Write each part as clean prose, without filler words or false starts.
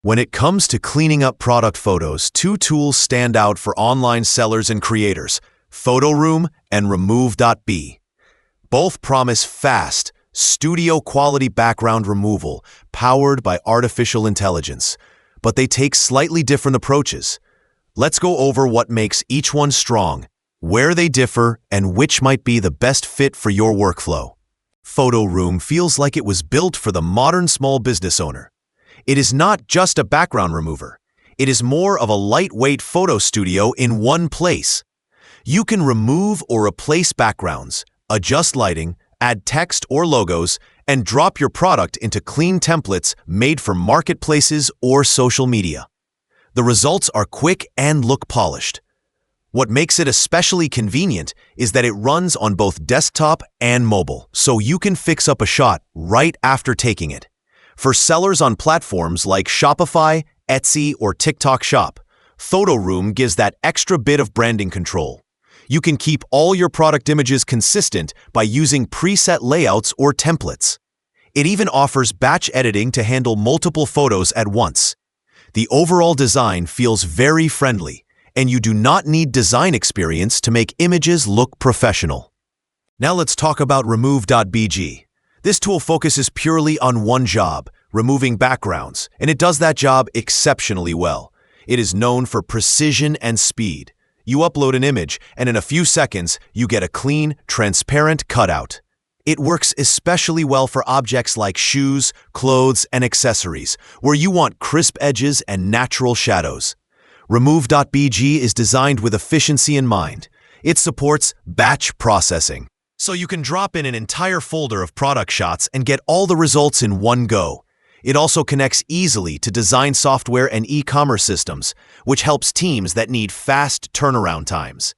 When it comes to cleaning up product photos, two tools stand out for online sellers and creators: PhotoRoom and Remove.bg. Both promise fast, studio-quality background removal powered by artificial intelligence, but they take slightly different approaches. Let's go over what makes each one strong, where they differ, and which might be the best fit for your workflow. PhotoRoom feels like it was built for the modern small business owner. It is not just a background remover. It is more of a lightweight photo studio in one place. You can remove or replace backgrounds, adjust lighting, add text or logos, and drop your product into clean templates made for marketplaces or social media. The results are quick and look polished. What makes it especially convenient is that it runs on both desktop and mobile, so you can fix up a shot right after taking it. For sellers on platforms like Shopify, Etsy, or TikTok Shop, PhotoRoom gives that extra bit of branding control. You can keep all your product images consistent by using preset layouts or templates. It even offers batch editing to handle multiple photos at once. The overall design feels very friendly, and you do not need design experience to make images look professional. Now let's talk about Remove.bg. This tool focuses purely on one job, removing backgrounds, and it does that job exceptionally well. It is known for precision and speed. You upload an image, and in a few seconds, you get a clean, transparent cutout. It works especially well for objects like shoes, clothes, and accessories, where you want crisp edges and natural shadows. Remove.bg is designed with efficiency in mind. It supports batch processing, so you can drop in an entire folder of product shots and get all the results in one go. It also connects easily to design software and e-commerce systems, which helps teams that need fast turnaround times.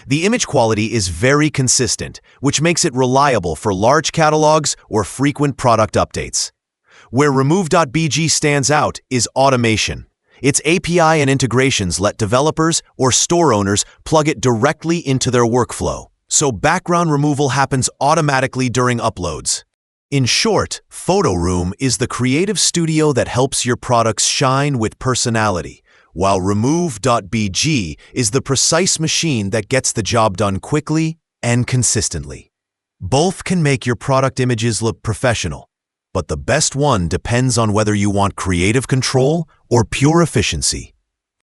The image quality is very consistent, which makes it reliable for large catalogs or frequent product updates. Where Remove.bg stands out is automation. Its API and integrations let developers or store owners plug it directly into their workflow, so background removal happens automatically during uploads. In short, PhotoRoom is the creative studio that helps your products shine with personality, while Remove.bg is the precise machine that gets the job done quickly and consistently. Both can make your product images look professional, but the best one depends on whether you want creative control or pure efficiency.